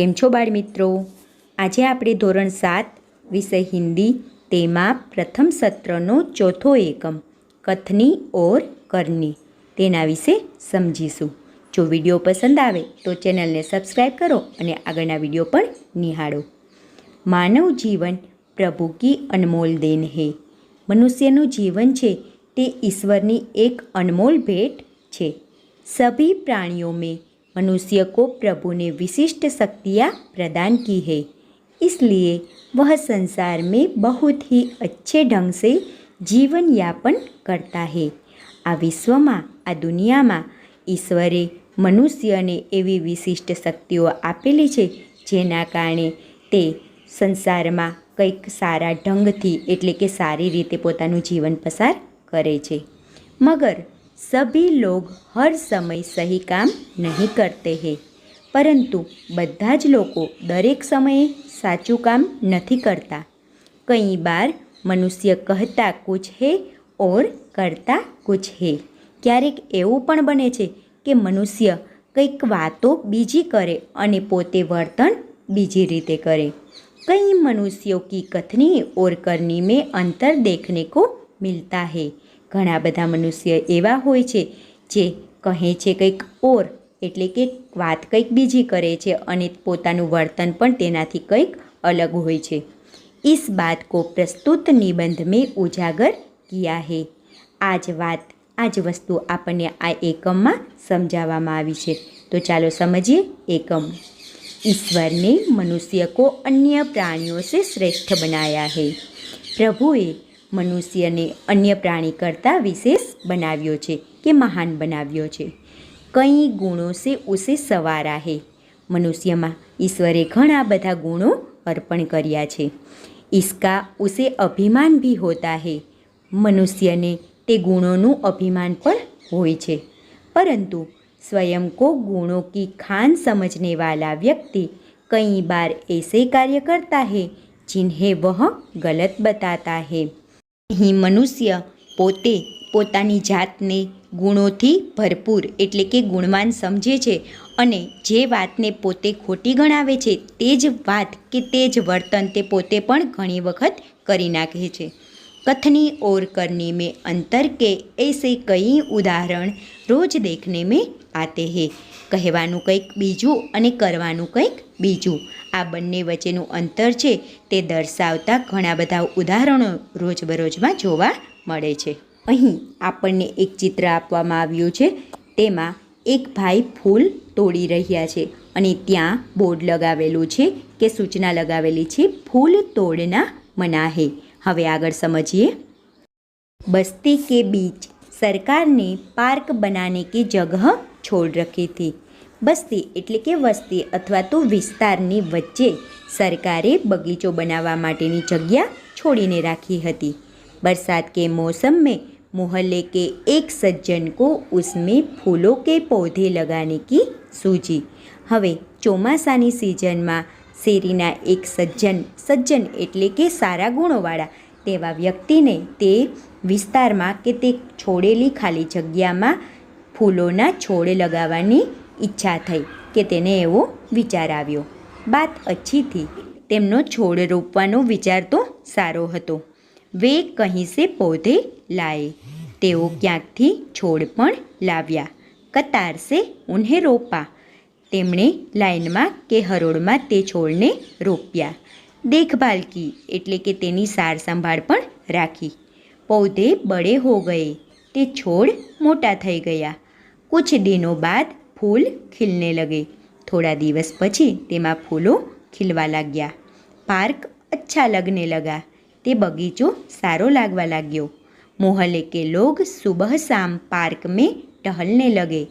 કેમ છો બાળ મિત્રો? આજે આપણે ધોરણ 7 વિષય હિન્દી તેમાં પ્રથમ સત્રનો ચોથો એકમ કથની ઓર કરની તેના વિશે સમજીશું. જો વિડીયો પસંદ આવે તો ચેનલને સબસ્ક્રાઈબ કરો અને આગળના વિડીયો પણ નિહાળો. માનવ જીવન પ્રભુ કી અનમોલ દેન હે. મનુષ્યનું જીવન છે તે ઈશ્વરની એક અનમોલ ભેટ છે. सभी प्राणियों में मनुष्य को प्रभु ने विशिष्ट शक्तियाँ प्रदान की है, इसलिए वह संसार में बहुत ही अच्छे ढंग से जीवन यापन करता है. આ વિશ્વમાં આ દુનિયામાં ઈશ્વરે મનુષ્યને એવી વિશિષ્ટ શક્તિઓ આપેલી છે જેના કારણે તે સંસારમાં કંઈક સારા ઢંગથી એટલે કે સારી રીતે પોતાનું જીવન પસાર કરે છે. મગર सभी लोग हर समय सही काम नहीं करते हैं, परंतु બધા જ લોકો દરેક સમયે સાચું કામ નથી કરતા. કઈ બાર મનુષ્ય કહેતા કુછ હે ઓર કરતા કુછ હે. ક્યારેક એવું પણ બને છે કે મનુષ્ય કંઈક વાતો બીજી કરે અને પોતે વર્તન બીજી રીતે કરે. કઈ મનુષ્યો કી કથની ઓર કરની में અંતર देखने को मिलता है. ઘણા બધા મનુષ્ય એવા હોય છે જે કહે છે કંઈક ઓર એટલે કે વાત કંઈક બીજી કરે છે અને પોતાનું વર્તન પણ તેનાથી કંઈક અલગ હોય છે. इस बात को प्रस्तुत निबंध में उजागर किया है. આ જ વસ્તુ આપણને આ એકમમાં સમજાવવામાં આવી છે. તો ચાલો સમજીએ એકમ. ईश्वर ने मनुष्य को अन्य प्राणियों से श्रेष्ठ बनाया है. प्रभुए મનુષ્યને અન્ય પ્રાણી કરતાં વિશેષ બનાવ્યો છે કે મહાન બનાવ્યો છે. કઈ ગુણો સે ઉસે સવારા હે. મનુષ્યમાં ઈશ્વરે ઘણા બધા ગુણો અર્પણ કર્યા છે. ઇસકા ઉસે અભિમાન ભી હોતા હે. મનુષ્યને તે ગુણોનું અભિમાન પણ હોય છે. પરંતુ स्वयं को गुणों की खान समझने वाला व्यक्ति कई बार ऐसे कार्य करता है जिन्हें वह गलत बताता है. અહીં મનુષ્ય પોતે પોતાની જાતને ગુણોથી ભરપૂર એટલે કે ગુણવાન સમજે છે અને જે વાતને પોતે ખોટી ગણાવે છે તે જ વાત કે તે જ વર્તન તે પોતે પણ ઘણી વખત કરી નાખે છે. કથની ઓર કરની में अंतर के ऐसे कई उदाहरण रोज देखने में आते हैं. કહેવાનું કંઈક બીજું અને કરવાનું કંઈક બીજું, આ બંને વચ્ચેનું અંતર છે તે દર્શાવતા ઘણા બધા ઉદાહરણો રોજબરોજમાં જોવા મળે છે. અહીં આપણને એક ચિત્ર આપવામાં આવ્યું છે. તેમાં એક ભાઈ ફૂલ તોડી રહ્યા છે અને ત્યાં બોર્ડ લગાવેલું છે કે સૂચના લગાવેલી છે ફૂલ તોડના મના હે. હવે આગળ સમજીએ. બસ્તી કે બીચ સરકાર ને પાર્ક બનાને की जगह છોડ રખી थी. બસ્તી એટલે કે વસ્તી અથવા તો વિસ્તારની વચ્ચે સરકારે બગીચો બનાવવા માટેની જગ્યા છોડીને રાખી હતી. बरसात के मौसम में मोहल्ले के एक सज्जन को उसमें फूलों के पौधे लगाने की सूझी. હવે ચોમાસાની સિઝનમાં શેરીના એક સજ્જન એટલે કે સારા ગુણોવાળા તેવા વ્યક્તિને તે વિસ્તારમાં કે તે છોડેલી ખાલી જગ્યામાં ફૂલોના છોડ લગાવવાની ઈચ્છા થઈ કે તેને એવો વિચાર આવ્યો. બાત અચ્છી થી. તેમનો છોડ રોપવાનો વિચાર તો સારો હતો. વે કહી સે પૌધે લાએ. તેઓ ક્યાંકથી છોડ પણ લાવ્યા. કતાર સે ઉન્હે રોપા. તેમણે લાઈનમાં કે હરોળમાં તે છોડને રોપ્યા. દેખભાલ કી એટલે કે તેની સાર સંભાળ પણ રાખી. પૌધે બડે હો ગયે. તે છોડ મોટા થઈ ગયા. કુછ દિનો બાદ ફૂલ ખીલને લગે. થોડા દિવસ પછી તેમાં ફૂલો ખીલવા લાગ્યા. પાર્ક અચ્છા લગને લગા. તે બગીચો સારો લાગવા લાગ્યો. મોહલ્લે કે લોગ સુબહ શામ પાર્ક મેં ટહલને લગે.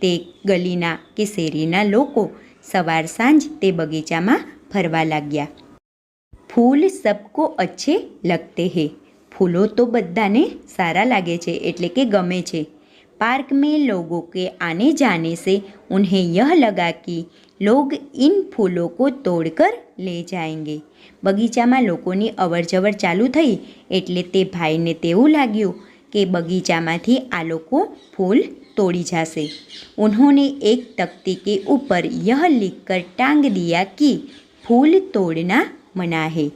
તે ગલીના કે શેરીના લોકો સવાર સાંજ તે બગીચામાં ફરવા લાગ્યા. ફૂલ સબકો અચ્છે લગતે હે. ફૂલો તો બધાને સારા લાગે છે એટલે કે ગમે છે. पार्क में लोगों के आने जाने से उन्हें यह लगा कि लोग इन फूलों को तोड़कर ले जाएंगे. બગીચામાં લોકોની અવરજવર ચાલુ થઈ એટલે તે ભાઈને તેવું લાગ્યું कि बगीचा थी आ लोग फूल तोड़ी जासे। उन्होंने एक तख्ती के ऊपर यह लिखकर टांग दिया कि फूल तोड़ना मना है।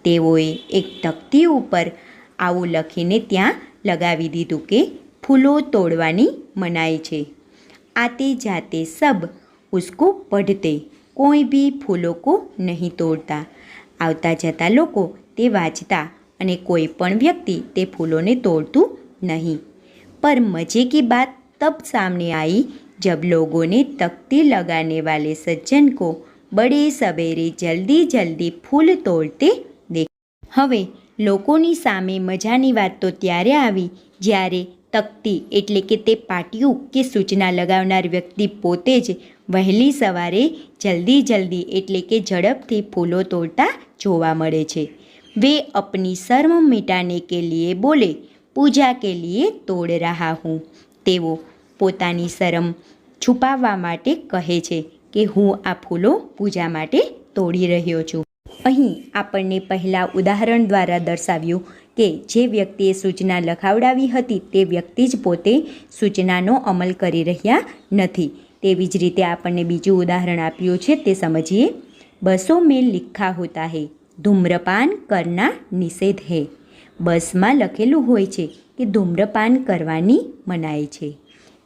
तेओए एक तख्ती ऊपर आवुं लखीने त्यां लगावी दीधुं कि फूलों तोड़वानी मनाई छे। आते जाते सब उसको पढ़ते, कोई भी फूलों को नहीं तोड़ता। आवता जता लोको ते वाँचता अने कोई पण व्यक्ति ते फूलों ने तोड़तुं नहीं। पर मजे की बात तब सामने आई जब लोगों ने तख्ती लगाने वाले सज्जन को बड़े सवेरे जल्दी जल्दी फूल तोड़ते देखा। हवे लोकोनी सामे मजानी वात तो त्यारे आवी ज्यारे तख्ती एटले के ते पाटिયું के सूचना लगावनार व्यक्ति पोते ज वहेली सवारे जल्दी जल्दी एटले के झड़पथी फूलों तोड़ता जोवा मळे छे। वे अपनी शर्म मिटाने के लिए बोले, पूजा के लिए तोड़ रहा हूँ। तेओ पोतानी शरम छुपाववा माटे कहे छे कि हूँ आ फूलो पूजा माटे तोड़ी रह्यो छूं। અહીં આપણને પહેલાં ઉદાહરણ દ્વારા દર્શાવ્યું કે જે વ્યક્તિએ સૂચના લખાવડાવી હતી તે વ્યક્તિ જ પોતે સૂચનાનો અમલ કરી રહ્યા નથી। તેવી જ રીતે આપણને બીજું ઉદાહરણ આપ્યું છે તે સમજીએ। બસો મેં લિખા હોતા હૈ, ધૂમ્રપાન કરના નિષેધ હૈ। બસમાં લખેલું હોય છે કે ધૂમ્રપાન કરવાની મનાઈ છે।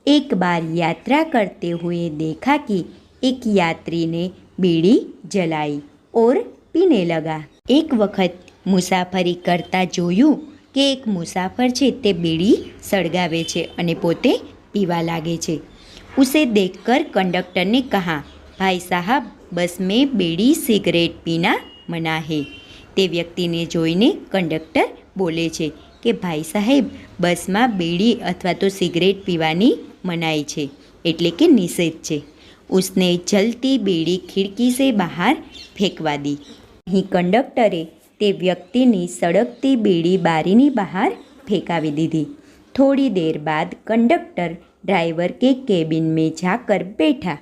एक बार यात्रा करते हुए देखा कि एक यात्री ने बीड़ी जलाई और पीने लगा। एक वक्त मुसाफरी करता जोયું કે એક મુસાફર છે તે બીડી સળગાવે છે અને પોતે પીવા લાગે છે। उसे देखकर कंडक्टर ने कहा, भाई साहब बस में बीड़ी सिगरेट पीना मना है। તે વ્યક્તિને જોઈને કંડક્ટર બોલે છે કે ભાઈ સાહેબ બસમાં બીડી અથવા તો સિગરેટ પીવાની મનાઈ છે એટલે કે નિષેધ છે। उसने जलती बीड़ी खिड़की से बाहर फेंकवा दी। અહીં કંડક્ટરે તે વ્યક્તિની સળગતી બીડી બારીની બહાર ફેંકાવી દીધી। थोड़ी देर बाद कंडक्टर ड्राइवर के केबिन में जाकर बैठा,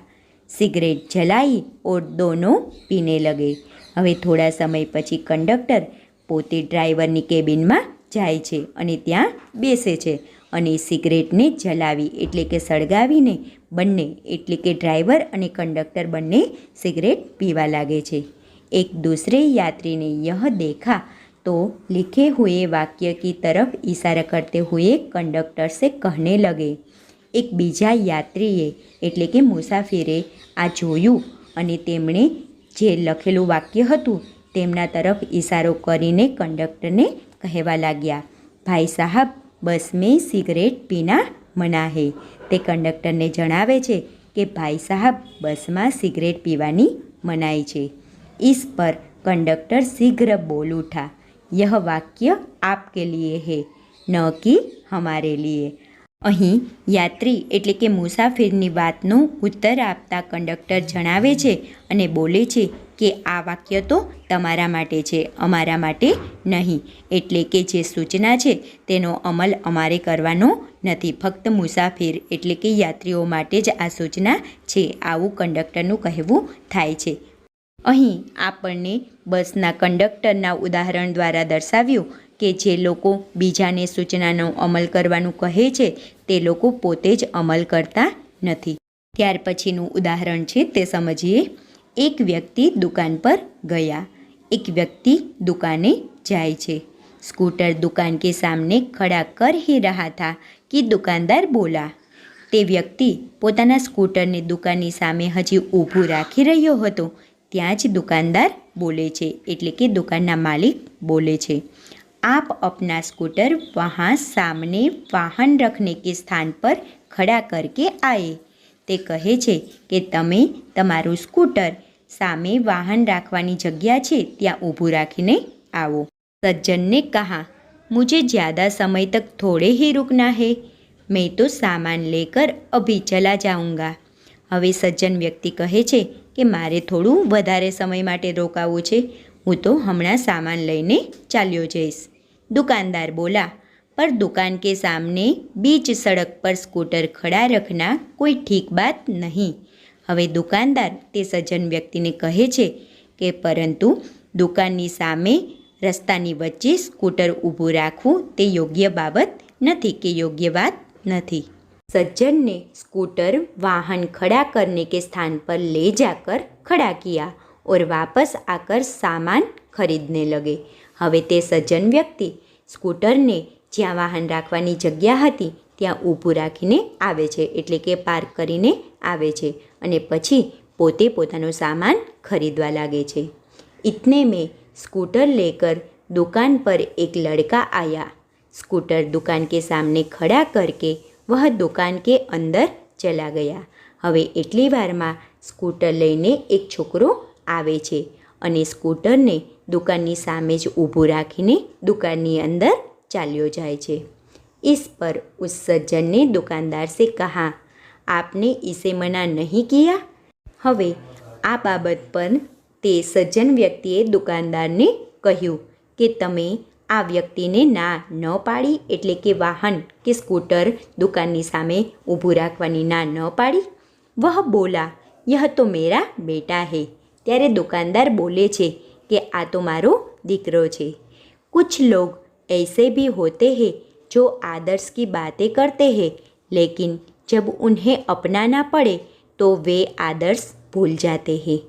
सिगरेट जलाई और दोनों पीने लगे। હવે થોડા સમય પછી કંડક્ટર પોતે ડ્રાઈવરની કેબિનમાં જાય છે અને ત્યાં બેસે છે અને સિગરેટને જલાવી એટલે કે સળગાવીને બંને એટલે કે ડ્રાઈવર અને કંડક્ટર બંને સિગરેટ પીવા લાગે છે। एक दूसरे यात्री ने यह देखा तो लिखे हुए वाक्य की तरफ इशारा करते हुए कंडक्टर से कहने लगे। एक बीजा यात्रीए એટલે કે મુસાફિરે આ જોયું અને તેમણે જે લખેલું વાક્ય હતું તેમના તરફ ઇશારો કરીને કંડક્ટરને કહેવા લાગ્યા, ભાઈ સાહબ બસ में સિગરેટ પીના મના હે। તે કંડક્ટરને જણાવે છે કે ભાઈ સાહબ બસમાં સિગરેટ પીવાની મનાઈ છે। इस पर कंडक्टर शीघ्र बोल उठा, यह वाक्य आपके लिए है न कि हमारे लिए। અહીં યાત્રી એટલે કે મુસાફિરની વાતનો ઉત્તર આપતા કંડક્ટર જણાવે છે અને બોલે છે કે આ વાક્ય તો તમારા માટે છે, અમારા માટે નહીં। એટલે કે જે સૂચના છે તેનો અમલ અમારે કરવાનો નથી, ફક્ત મુસાફિર એટલે કે યાત્રીઓ માટે જ આ સૂચના છે, આવું કંડક્ટરનું કહેવું થાય છે। અહીં આપણને બસના કંડક્ટરના ઉદાહરણ દ્વારા દર્શાવ્યું કે જે લોકો બીજાને સૂચનાનો અમલ કરવાનું કહે છે તે લોકો પોતે જ અમલ કરતા નથી। ત્યાર પછીનું ઉદાહરણ છે તે સમજીએ। એક વ્યક્તિ દુકાન પર ગયા। એક વ્યક્તિ दुकाने जाए छे। स्कूटर दुकान के सामने खड़ा कर ही रहा था कि दुकानदार बोला। તે વ્યક્તિ પોતાના સ્કૂટરને દુકાનની સામે હજી ઊભું રાખી રહ્યો હતો ત્યાં જ દુકાનદાર બોલે છે એટલે કે દુકાનના માલિક બોલે છે, आप अपना स्कूटर वहाँ सामने वाहन रखने के स्थान पर खड़ा करके आए। તે કહે છે કે તમે તમારું સ્કૂટર સામે વાહન રાખવાની જગ્યા છે ત્યાં ઊભું રાખીને આવો। सज्जन ने कहा, मुझे ज़्यादा समय तक थोड़े ही रुकना है, मैं तो सामान लेकर अभी चला जाऊँगा। હવે સજ્જન વ્યક્તિ કહે છે કે મારે થોડું વધારે સમય માટે રોકાવું છે, હું તો હમણાં સામાન લઈને ચાલ્યો જઈશ। दुकानदार बोला, पर दुकान के सामने बीच सड़क पर स्कूटर खड़ा रखना कोई ठीक बात नहीं। હવે દુકાનદાર તે સજ્જન વ્યક્તિને કહે છે કે પરંતુ દુકાનની સામે રસ્તાની વચ્ચે સ્કૂટર ઊભું રાખવું તે યોગ્ય બાબત નથી कि योग्य बात नहीं। सज्जन ने स्कूटर वाहन खड़ा करने के स्थान पर ले जाकर खड़ा किया और वापस आकर सामान खरीदने लगे। હવે તે સજ્જન વ્યક્તિ સ્કૂટરને જ્યાં વાહન રાખવાની જગ્યા હતી ત્યાં ઊભું રાખીને આવે છે, એટલે કે પાર્ક કરીને આવે છે અને પછી પોતે પોતાનો સામાન ખરીદવા લાગે છે। इतने में स्कूटर लेकर दुकान पर एक लड़का आया। स्कूटर दुकान के सामने खड़ा करके वह दुकान के अंदर चला गया। હવે એટલી વારમાં સ્કૂટર લઈને એક છોકરો આવે છે અને સ્કૂટરને દુકાનની સામે જ ઊભું રાખીને દુકાનની અંદર ચાલ્યો જાય છે। इस पर उस सज्जन ने दुकानदार से कहा, आपने इसे मना नहीं किया। હવે આ બાબત પર તે સજ્જન વ્યક્તિએ દુકાનદારને કહ્યું કે તમે આ વ્યક્તિને ના ન પાડી, એટલે કે વાહન કે સ્કૂટર દુકાનની સામે ઊભું રાખવાની ના ન પાડી। વહ બોલા, યહ તો મેરા બેટા હૈ। ત્યારે દુકાનદાર બોલે છે કે આ તો મારો દીકરો છે। कुछ लोग ऐसे भी होते हैं जो आदर्श की बातें करते हैं, लेकिन जब उन्हें अपनाना पड़े तो वे आदर्श भूल जाते हैं।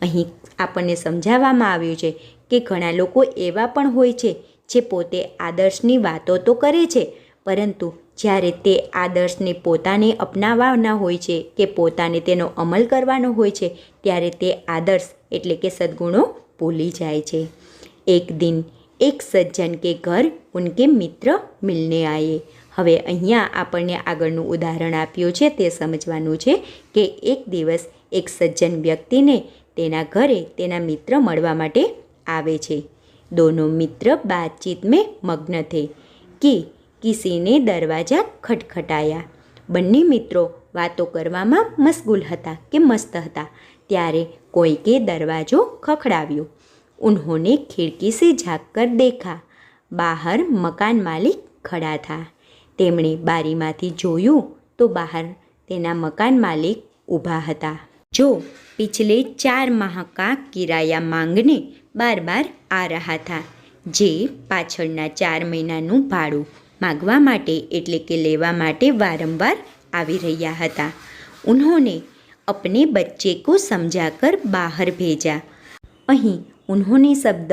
અહીં આપણને સમજાવવામાં આવ્યું છે કે ઘણા લોકો એવા પણ હોય છે જે પોતે આદર્શની વાતો તો કરે છે, પરંતુ જ્યારે તે આદર્શને પોતાને અપનાવવાના હોય છે કે પોતાને તેનો અમલ કરવાનો હોય છે ત્યારે તે આદર્શ એટલે કે સદ્ગુણો ભૂલી જાય છે। એક દિન એક સજ્જન કે ઘર ઉનકે મિત્ર મિલને આયે। હવે અહીંયા આપણને આગળનું ઉદાહરણ આપ્યું છે તે સમજવાનું છે કે એક દિવસ એક સજ્જન વ્યક્તિને તેના ઘરે તેના મિત્ર મળવા માટે આવે છે। दोनों मित्र बातचीत में मग्न थे कि किसी ने दरवाजा खटखटाया। બંને મિત્રો વાતો કરવામાં મશગુલ હતા કે મસ્ત હતા ત્યારે કોઈકે દરવાજો ખખડાવ્યો। उन्होंने खिड़की से झाँककर देखा, બહાર મકાન માલિક ખડા થા। તેમણે બારીમાંથી જોયું તો બહાર તેના મકાન માલિક ઊભા હતા, जो पिछले 4 माह का किराया मांगने बार बार आ रहा था। જે પાછળના 4 મહિનાનું ભાડું માગવા માટે એટલે કે લેવા માટે વારંવાર આવી રહ્યા હતા। ઉન્હોને અપને બચ્ચે કો સમજાકર બહાર ભેજા। અહીં ઉન્હોને શબ્દ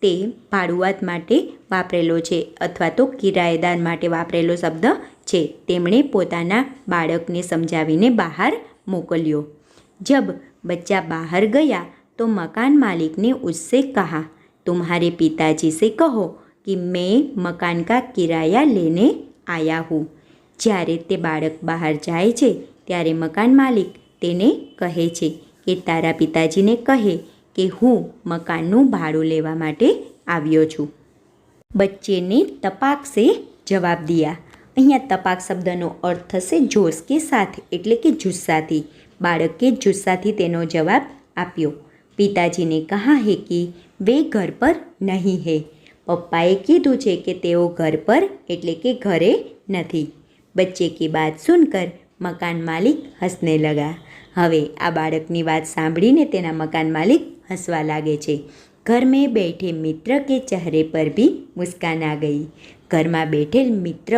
તે ભાડુઆત માટે વાપરેલો છે અથવા તો કિરાયેદાર માટે વાપરેલો શબ્દ છે। તેમણે પોતાના બાળકને સમજાવીને બહાર મોકલ્યો। जब बच्चा बाहर गया तो मकान मालिक ने उससे कहा, तुम्हारे पिताजी से कहो कि मैं मकान का किराया लेने आया हूँ। જ્યારે તે બાળક બહાર જાય છે ત્યારે મકાન માલિક તેને કહે છે કે તારા પિતાજીને કહે કે હું મકાનનું ભાડું લેવા માટે આવ્યો છું। બચ્ચેને તપાક સે જવાબ દિયા। અહીંયા તપાક શબ્દનો અર્થ થશે જોશ કે સાથ એટલે કે જુસ્સાથી। બાળકે જુસ્સાથી તેનો જવાબ આપ્યો। પિતાજીને કહા હે કે વે ઘર પર નહીં હે। પપ્પાએ કીધું છે કે તેઓ ઘર પર એટલે કે ઘરે નથી। બચ્ચે કી બાત સુનકર મકાન માલિક હસને લગા। હવે આ બાળકની વાત સાંભળીને તેના મકાન માલિક હસવા લાગે છે। ઘર મેં બેઠે મિત્ર કે ચહેરે પર ભી મુસ્કાન આ ગઈ। ઘરમાં બેઠેલ મિત્ર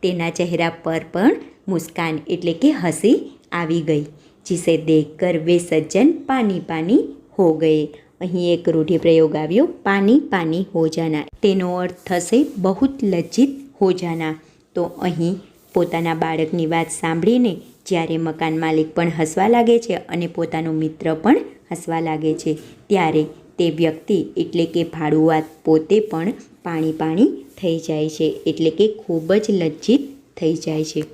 તેના ચહેરા પર પણ મુસ્કાન એટલે કે હસી આવી ગઈ। जिसे देखकर वे सज्जन पानी पानी हो गए। અહીં એક રૂઢિપ્રયોગ આવ્યો, પાની પાની હો જાના। તેનો અર્થ થશે બહુત લજ્જિત હો જાના। તો અહીં પોતાના બાળકની વાત સાંભળીને જ્યારે મકાન માલિક પણ હસવા લાગે છે અને પોતાનો મિત્ર પણ હસવા લાગે છે ત્યારે તે વ્યક્તિ એટલે કે ભાડુઆત પોતે પણ પાણી પાણી થઈ જાય છે, એટલે કે ખૂબ જ લજ્જિત થઈ જાય છે।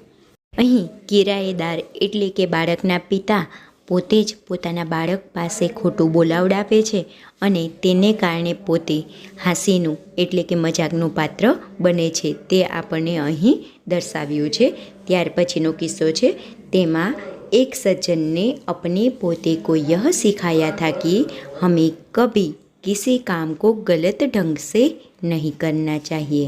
અહીં કિરાયેદાર એટલે કે બાળકના પિતા પોતે જ પોતાના બાળક પાસે ખોટું બોલાવડાવે છે અને તેને કારણે પોતે હાંસીનું એટલે કે મજાકનું પાત્ર બને છે, તે આપણને અહીં દર્શાવ્યું છે। ત્યાર પછીનો કિસ્સો છે તેમાં એક સજ્જનને अपने पोते को यह सिखाया था कि हमें कभी किसी काम को गलत ढंग से नहीं करना चाहिए।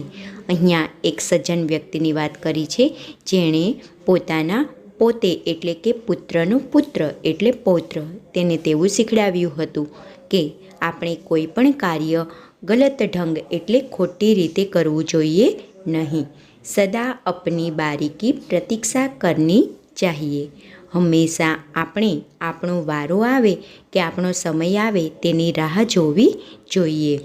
અહીંયા એક સજ્જન વ્યક્તિની વાત કરી છે જેણે પોતાના પોતે એટલે કે પુત્રનો પુત્ર એટલે પૌત્ર તેને તેવું શીખડાવ્યું હતું કે આપણે કોઈ પણ કાર્ય ગલત ઢંગ એટલે ખોટી રીતે કરવું જોઈએ નહીં। સદા અપની બારી કી પ્રતીક્ષા કરની ચાહીએ. હંમેશા આપણે આપણો વારો આવે કે આપણો સમય આવે તેની રાહ જોવી જોઈએ.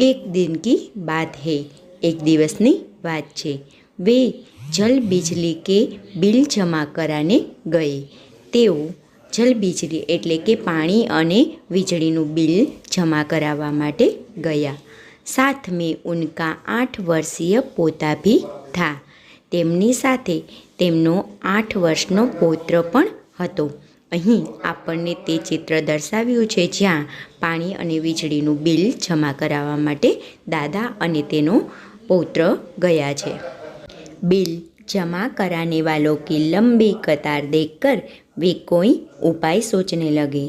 એક દિન કી બાત હૈ, એક દિવસની વાત છે. વે જલ બિજલી કે બિલ જમા કરાને ગયે. તેઓ જલ બિજલી એટલે કે પાણી અને વીજળીનું બિલ જમા કરાવવા માટે ગયા. સાથ મેં ઉનકા 8 વર્ષીય પોતા ભી થા. તેમની સાથે તેમનો 8 વર્ષનો પૌત્ર પણ હતો. અહીં આપણને તે ચિત્ર દર્શાવ્યું છે જ્યાં પાણી અને વીજળીનું બિલ જમા કરાવવા માટે દાદા અને તેનો પૌત્ર ગયા છે. બિલ જમા કરાને વાલો કી લંબી કતાર દેખકર વે કોઈ ઉપાય સોચને લગે.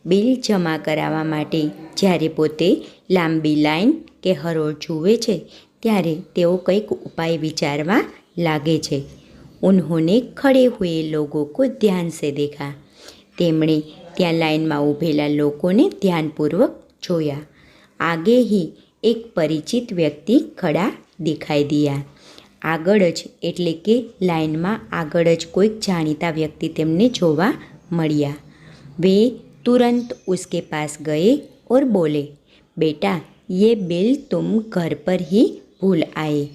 બિલ જમા કરાવવા માટે જ્યારે પોતે લાંબી લાઈન કે હરોળ જુએ છે ત્યારે તેઓ કંઈક ઉપાય વિચારવા લાગે છે. ઉન્હોને ખડે હુએ લોગો કો ધ્યાન સે દેખા. તેમણે ત્યાં લાઈનમાં ઊભેલા લોકોને ધ્યાનપૂર્વક જોયા. આગે હી એક પરિચિત વ્યક્તિ ખડા દિખાઈ દિયા. આગળ જ એટલે કે લાઈનમાં આગળ જ કોઈક જાણીતા વ્યક્તિ તેમને જોવા મળ્યા. વે તુરંત ઉસકે પાસ ગયે ઓર બોલે, બેટા યે બિલ તુમ ઘર પર હી ભૂલ આયે.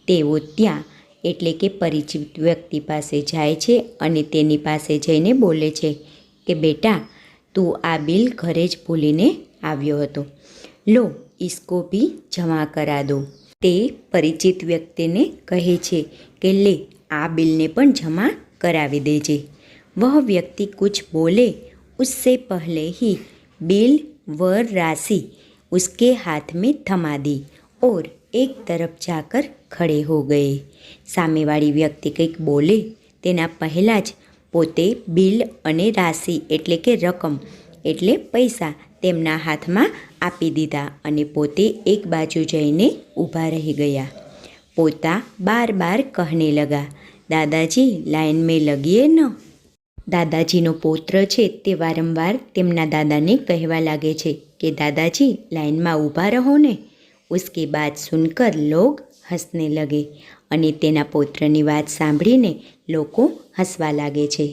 તેઓ ત્યાં એટલે કે પરિચિત વ્યક્તિ પાસે જાય છે અને તેની પાસે જઈને બોલે છે કે બેટા તું આ બિલ ઘરે જ ભૂલીને આવ્યો હતો. લો ઇસકો ભી જમા કરા દો. તે પરિચિત વ્યક્તિને કહે છે કે લે આ બિલને પણ જમા કરાવી દેજે. વહ વ્યક્તિ કુછ બોલે उससे पहले ही बिल व राशि उसके हाथ में थमा दी और एक तरफ जाकर खड़े हो गए. સામેવાળી વ્યક્તિ કંઈક બોલે તેના પહેલાં જ પોતે બિલ અને રાશિ એટલે કે રકમ એટલે પૈસા તેમના હાથમાં આપી દીધા અને પોતે એક બાજુ જઈને ઊભા રહી ગયા. પોતા બાર બાર કહને લગા, દાદાજી લાઈન મેં લગીએ ન. દાદાજીનો પૌત્ર છે તે વારંવાર તેમના દાદાને કહેવા લાગે છે કે દાદાજી લાઈનમાં ઊભા રહો ને. ઉસકે બાત સુનકર લોગ હસને લગે. અને તેના પૌત્રની વાત સાંભળીને લોકો હસવા લાગે છે.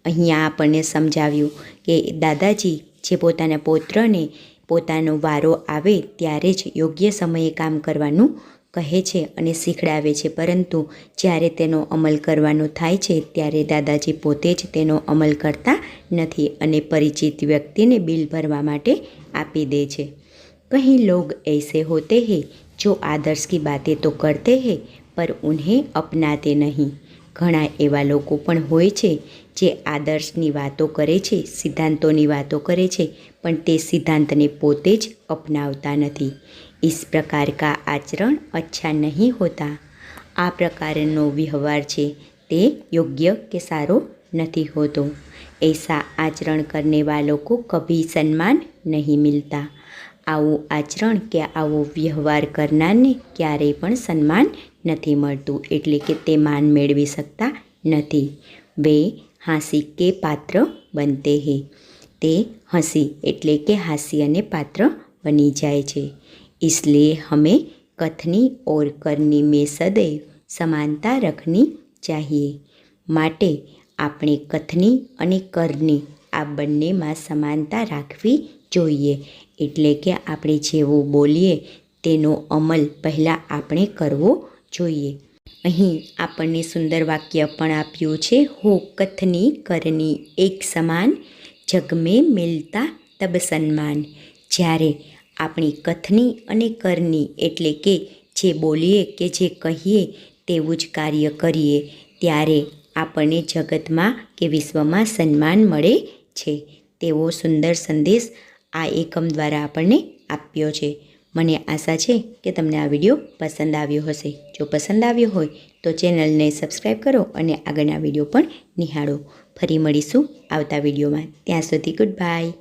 અહીંયા આપણને સમજાવ્યું કે દાદાજી જે પોતાના પૌત્રને પોતાનો વારો આવે ત્યારે જ યોગ્ય સમયે કામ કરવાનું કહે છે અને શીખડાવે છે, પરંતુ જ્યારે તેનો અમલ કરવાનો થાય છે ત્યારે દાદાજી પોતે જ તેનો અમલ કરતા નથી અને પરિચિત વ્યક્તિને બિલ ભરવા માટે આપી દે છે. કहीं लोग ऐसे होते हैं जो आदर्श की बातें तो करते हैं पर उन्हें अपनाते नहीं. ઘણા એવા લોકો પણ હોય છે જે આદર્શની વાતો કરે છે, સિદ્ધાંતોની વાતો કરે છે, પણ તે સિદ્ધાંતને પોતે જ અપનાવતા નથી. इस प्रकार का आचरण अच्छा नहीं होता. આ પ્રકારનો વ્યવહાર છે તે યોગ્ય કે સારો નથી હોતો. ऐसा आचरण करने वालों को कभी सम्मान नहीं मिलता. આવું આચરણ કે આવો વ્યવહાર કરનારને ક્યારેય પણ સન્માન નથી મળતું, એટલે કે તે માન મેળવી શકતા નથી. વે હાંસી કે પાત્ર બનતે હે. તે હસી એટલે કે હાસ્યને પાત્ર બની જાય છે. इसलिए हमें कथनी और करनी में सदैव समानता रखनी चाहिए. માટે આપણે કથની અને કરની આ બંનેમાં સમાનતા રાખવી જોઈએ. એટલે કે આપણે જેવું બોલીએ તેનો અમલ પહેલાં આપણે કરવો જોઈએ. અહીં આપણને સુંદર વાક્ય પણ આપ્યું છે, હો કથની કરની એક સમાન જગ મેં મિલતા તબ સન્માન. જ્યારે આપણી કથની અને કરની એટલે કે જે બોલીએ કે જે કહીએ તેવું જ કાર્ય કરીએ ત્યારે આપણને જગતમાં કે વિશ્વમાં સન્માન મળે છે. તેવો સુંદર સંદેશ આ એકમ દ્વારા આપણને આપ્યો છે. મને આશા છે કે તમને આ વિડીયો પસંદ આવ્યો હશે. જો પસંદ આવ્યો હોય તો ચેનલને સબસ્ક્રાઈબ કરો અને આગળના વિડીયો પણ નિહાળો. ફરી મળીશું આવતા વિડીયોમાં. ત્યાં સુધી ગુડ બાય.